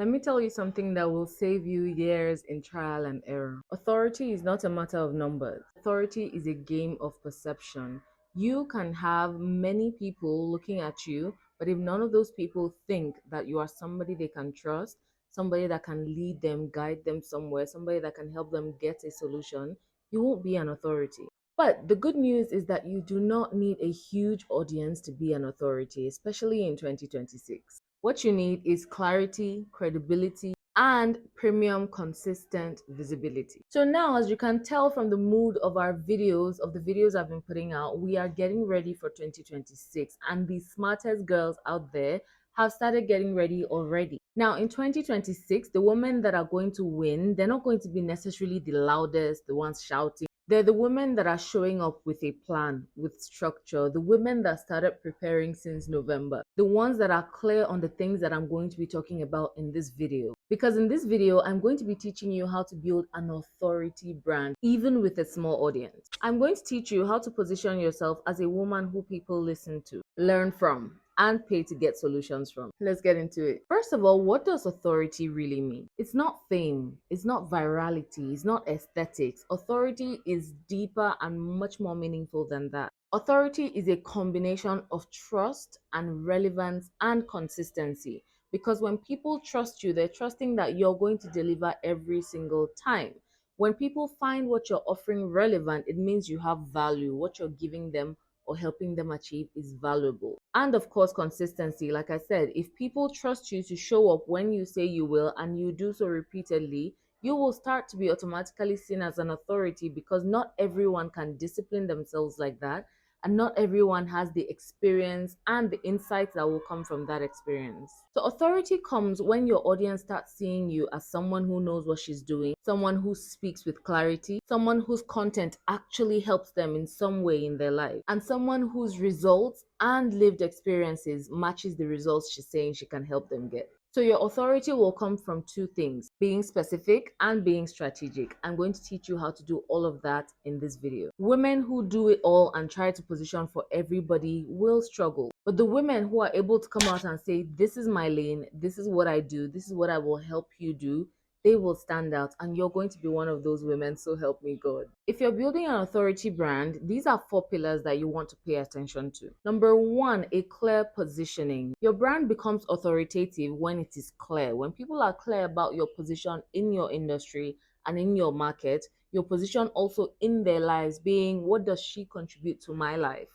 Let me tell you something that will save you years in trial and error. Authority is not a matter of numbers. Authority is a game of perception. You can have many people looking at you, but if none of those people think that you are somebody they can trust, somebody that can lead them, guide them somewhere, somebody that can help them get a solution, you won't be an authority. But the good news is that you do not need a huge audience to be an authority, especially in 2026. What you need is clarity, credibility, and premium consistent visibility. So now, as you can tell from the mood of the videos I've been putting out, we are getting ready for 2026, and the smartest girls out there have started getting ready already. Now, in 2026, the women that are going to win, they're not going to be necessarily the loudest, the ones shouting. They're the women that are showing up with a plan, with structure, the women that started preparing since November, the ones that are clear on the things that I'm going to be talking about in this video. Because in this video, I'm going to be teaching you how to build an authority brand, even with a small audience. I'm going to teach you how to position yourself as a woman who people listen to, learn from, and pay to get solutions from. Let's get into it. First of all, what does authority really mean? It's not fame, it's not virality, it's not aesthetics. Authority is deeper and much more meaningful than that. Authority is a combination of trust and relevance and consistency. Because when people trust you, they're trusting that you're going to deliver every single time. When people find what you're offering relevant, it means you have value. What you're giving them or helping them achieve is valuable. And of course, consistency. Like I said, if people trust you to show up when you say you will and you do so repeatedly, you will start to be automatically seen as an authority because not everyone can discipline themselves like that. And not everyone has the experience and the insights that will come from that experience. So, authority comes when your audience starts seeing you as someone who knows what she's doing, someone who speaks with clarity, someone whose content actually helps them in some way in their life, and someone whose results and lived experiences matches the results she's saying she can help them get. So your authority will come from two things, being specific and being strategic. I'm going to teach you how to do all of that in this video. Women who do it all and try to position for everybody will struggle. But the women who are able to come out and say, this is my lane, this is what I do, this is what I will help you do, they will stand out, and you're going to be one of those women, so help me God. If you're building an authority brand, these are 4 pillars that you want to pay attention to. Number 1, a clear positioning. Your brand becomes authoritative when it is clear. When people are clear about your position in your industry and in your market, your position also in their lives being, what does she contribute to my life?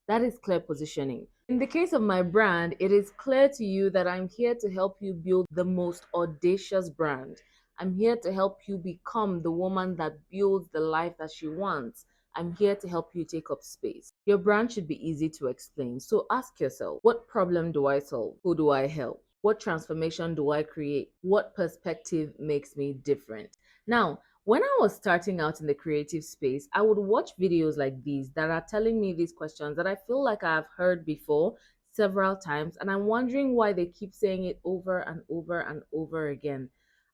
That is clear positioning. In the case of my brand, it is clear to you that I'm here to help you build the most audacious brand. I'm here to help you become the woman that builds the life that she wants. I'm here to help you take up space. Your brand should be easy to explain. So ask yourself, what problem do I solve? Who do I help? What transformation do I create? What perspective makes me different? Now, when I was starting out in the creative space, I would watch videos like these that are telling me these questions that I feel like I've heard before several times, and I'm wondering why they keep saying it over and over and over again.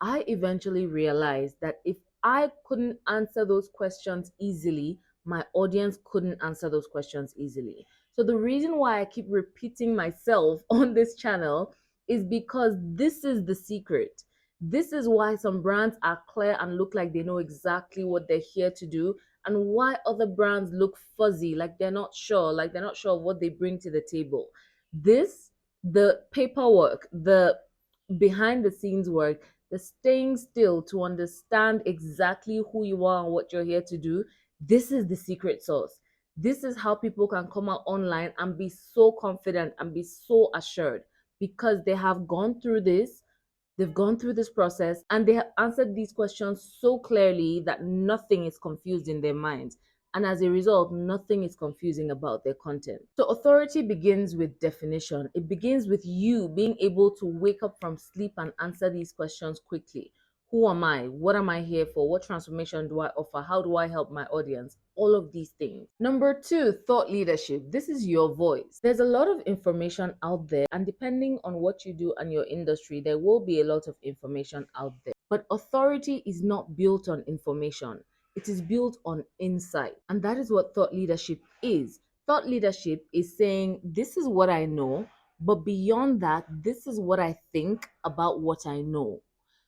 I eventually realized that if I couldn't answer those questions easily, my audience couldn't answer those questions easily. So the reason why I keep repeating myself on this channel is because this is the secret. This is why some brands are clear and look like they know exactly what they're here to do, and why other brands look fuzzy, like they're not sure of what they bring to the table. This, the paperwork, the behind the scenes work, the staying still to understand exactly who you are and what you're here to do, this is the secret sauce. This is how people can come out online and be so confident and be so assured because they have gone through this. They've gone through this process and they have answered these questions so clearly that nothing is confused in their minds. And as a result, nothing is confusing about their content. So authority begins with definition. It begins with you being able to wake up from sleep and answer these questions quickly. Who am I? What am I here for? What transformation do I offer? How do I help my audience? All of these things. Number 2, thought leadership. This is your voice. There's a lot of information out there, and depending on what you do and your industry, there will be a lot of information out there. But authority is not built on information. It is built on insight. And that is what thought leadership is. Thought leadership is saying, this is what I know, But beyond that, this is what I think about what I know.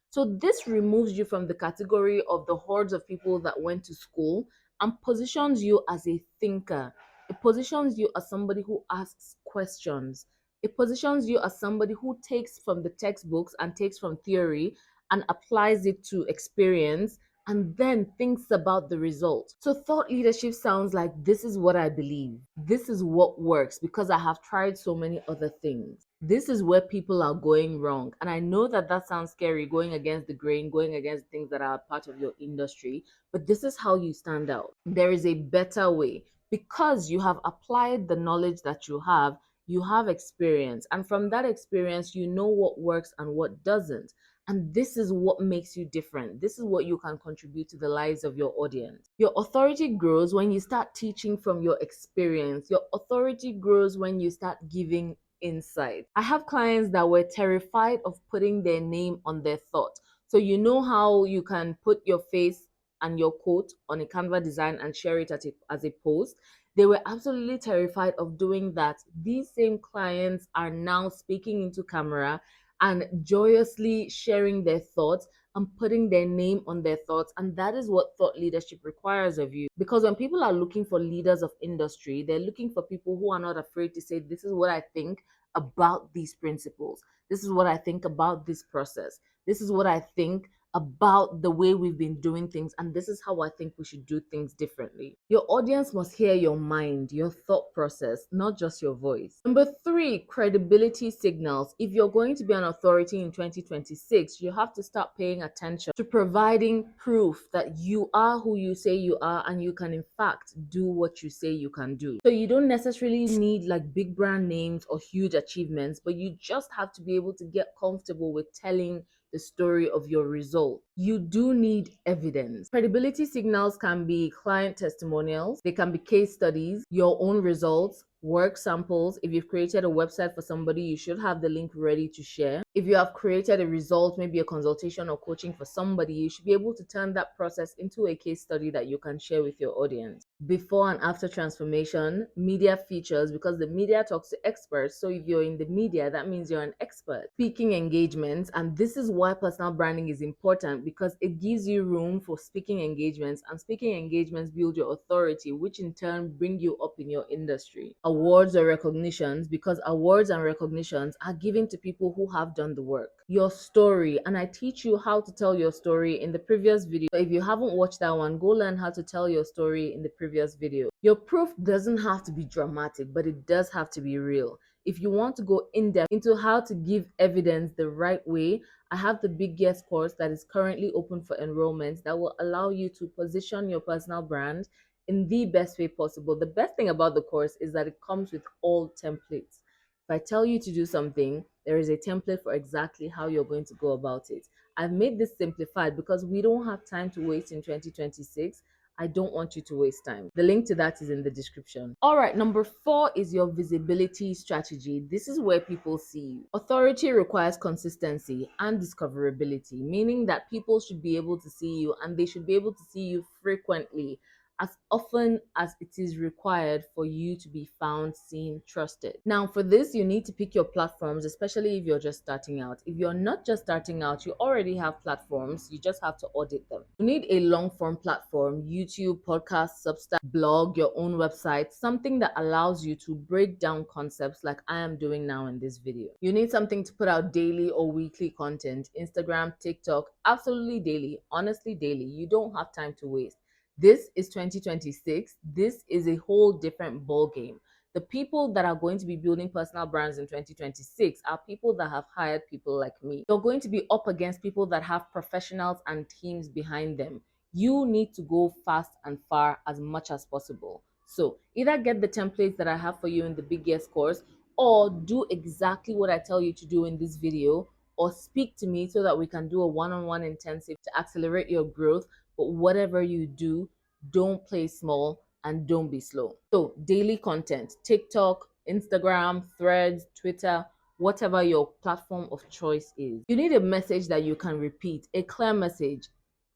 So this removes you from the category of the hordes of people that went to school and positions you as a thinker. It positions you as somebody who asks questions. It positions you as somebody who takes from the textbooks and takes from theory and applies it to experience and then thinks about the result. So thought leadership sounds like this is what I believe. This is what works because I have tried so many other things. This is where people are going wrong. And I know that that sounds scary, going against the grain, going against things that are part of your industry, but this is how you stand out. There is a better way because you have applied the knowledge that you have experience. And from that experience, you know what works and what doesn't. And this is what makes you different. This is what you can contribute to the lives of your audience. Your authority grows when you start teaching from your experience. Your authority grows when you start giving insight. I have clients that were terrified of putting their name on their thought. So you know how you can put your face and your quote on a Canva design and share it as a post. They were absolutely terrified of doing that. These same clients are now speaking into camera and joyously sharing their thoughts and putting their name on their thoughts. And that is what thought leadership requires of you. Because when people are looking for leaders of industry, they're looking for people who are not afraid to say, this is what I think about these principles. This is what I think about this process. This is what I think about the way we've been doing things, and this is how I think we should do things differently. Your audience must hear your mind, your thought process, not just your voice. Number three, credibility signals. If you're going to be an authority in 2026, you have to start paying attention to providing proof that you are who you say you are and you can in fact do what you say you can do. So you don't necessarily need like big brand names or huge achievements, but you just have to be able to get comfortable with telling the story of your result. You do need evidence. Credibility signals can be client testimonials, they can be case studies, your own results, work samples. If you've created a website for somebody, you should have the link ready to share. If you have created a result, maybe a consultation or coaching for somebody, you should be able to turn that process into a case study that you can share with your audience. Before and after transformation, media features, because the media talks to experts. So if you're in the media, that means you're an expert. Speaking engagements, and this is why personal branding is important because it gives you room for speaking engagements, and speaking engagements build your authority, which in turn bring you up in your industry. Awards or recognitions, because awards and recognitions are given to people who have done the work. Your story, and I teach you how to tell your story in the previous video. So if you haven't watched that one, go learn how to tell your story in the previous video. Your proof doesn't have to be dramatic, but it does have to be real. If you want to go in depth into how to give evidence the right way, I have the Big Yes course that is currently open for enrollment that will allow you to position your personal brand in the best way possible. The best thing about the course is that it comes with all templates. If I tell you to do something, there is a template for exactly how you're going to go about it. I've made this simplified because we don't have time to waste in 2026. I don't want you to waste time. The link to that is in the description. All right, number four is your visibility strategy. This is where people see you. Authority requires consistency and discoverability, meaning that people should be able to see you and they should be able to see you frequently, as often as it is required for you to be found, seen, trusted. Now, for this, you need to pick your platforms, especially if you're just starting out. If you're not just starting out, you already have platforms, you just have to audit them. You need a long form platform, YouTube, podcast, Substack, blog, your own website, something that allows you to break down concepts like I am doing now in this video. You need something to put out daily or weekly content, Instagram, TikTok, absolutely daily, honestly daily. You don't have time to waste. This is 2026. This is a whole different ball game. The people that are going to be building personal brands in 2026 are people that have hired people like me. You're going to be up against people that have professionals and teams behind them. You need to go fast and far as much as possible. So either get the templates that I have for you in the Big Yes course, or do exactly what I tell you to do in this video, or speak to me so that we can do a one-on-one intensive to accelerate your growth. But whatever you do, don't play small and don't be slow. So daily content, TikTok, Instagram, Threads, Twitter, whatever your platform of choice is. You need a message that you can repeat, a clear message.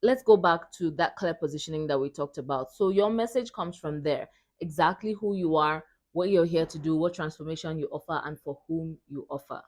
Let's go back to that clear positioning that we talked about. So your message comes from there, exactly who you are, what you're here to do, what transformation you offer, and for whom you offer.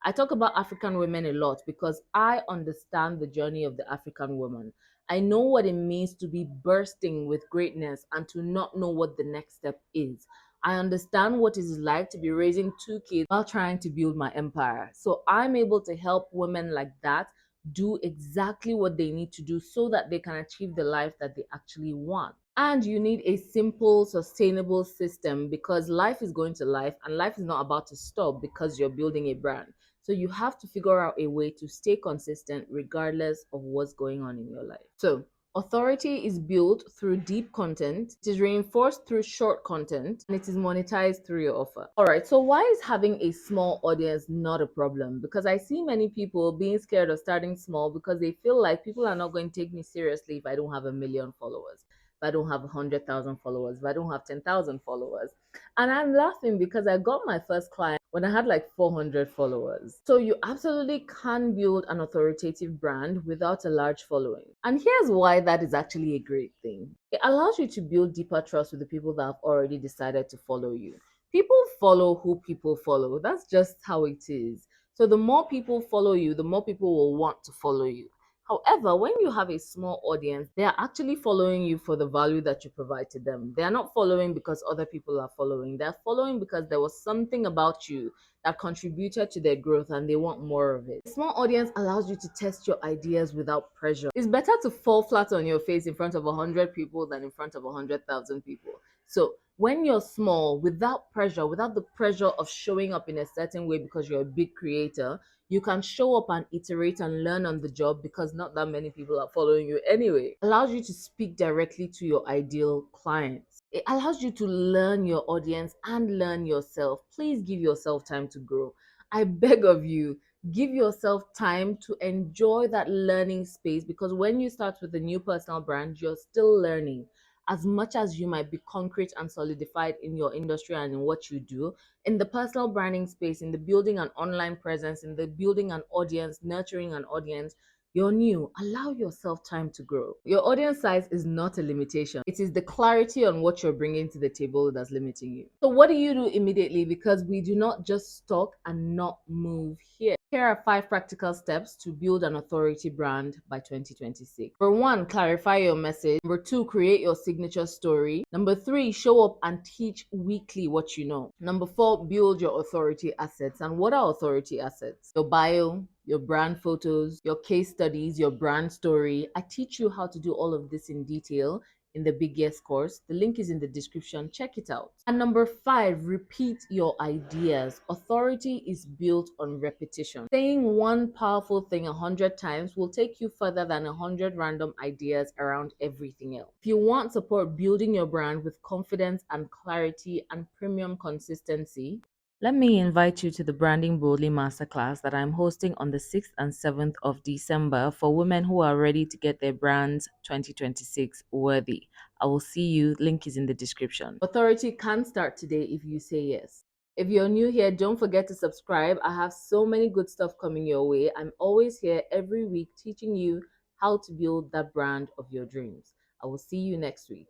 I talk about African women a lot because I understand the journey of the African woman. I know what it means to be bursting with greatness and to not know what the next step is. I understand what it is like to be raising two kids while trying to build my empire. So I'm able to help women like that do exactly what they need to do so that they can achieve the life that they actually want. And you need a simple, sustainable system because life is going to life and life is not about to stop because you're building a brand. So you have to figure out a way to stay consistent regardless of what's going on in your life. So authority is built through deep content, it is reinforced through short content, and it is monetized through your offer. All right, so why is having a small audience not a problem? Because I see many people being scared of starting small because they feel like people are not going to take me seriously if I don't have a million followers, if I don't have 100,000 followers, if I don't have 10,000 followers. And I'm laughing because I got my first client when I had like 400 followers. So you absolutely can build an authoritative brand without a large following. And here's why that is actually a great thing. It allows you to build deeper trust with the people that have already decided to follow you. People follow who people follow. That's just how it is. So the more people follow you, the more people will want to follow you. However, when you have a small audience, they are actually following you for the value that you provide to them. They are not following because other people are following. They're following because there was something about you that contributed to their growth and they want more of it. A small audience allows you to test your ideas without pressure. It's better to fall flat on your face in front of 100 people than in front of 100,000 people. So when you're small, without pressure, without the pressure of showing up in a certain way because you're a big creator, you can show up and iterate and learn on the job because not that many people are following you anyway. It allows you to speak directly to your ideal clients. It allows you to learn your audience and learn yourself. Please give yourself time to grow. I beg of you, give yourself time to enjoy that learning space because when you start with a new personal brand, you're still learning. As much as you might be concrete and solidified in your industry and in what you do, in the personal branding space, in the building an online presence, in the building an audience, nurturing an audience, you're new. Allow yourself time to grow. Your audience size is not a limitation. It is the clarity on what you're bringing to the table that's limiting you. So what do you do immediately? Because we do not just talk and not move here. Here are 5 practical steps to build an authority brand by 2026. Number 1, clarify your message. Number 2, create your signature story. Number 3, show up and teach weekly what you know. Number 4, build your authority assets. And what are authority assets? Your bio, your brand photos, your case studies, your brand story. I teach you how to do all of this in detail in the Big Yes course. The link is in the description. Check it out. And number 5, repeat your ideas. Authority is built on repetition. Saying one powerful thing 100 times will take you further than 100 random ideas around everything else. If you want support building your brand with confidence and clarity and premium consistency, let me invite you to the Branding Boldly Masterclass that I'm hosting on the 6th and 7th of December for women who are ready to get their brands 2026 worthy. I will see you. Link is in the description. Authority can start today if you say yes. If you're new here, don't forget to subscribe. I have so many good stuff coming your way. I'm always here every week teaching you how to build that brand of your dreams. I will see you next week.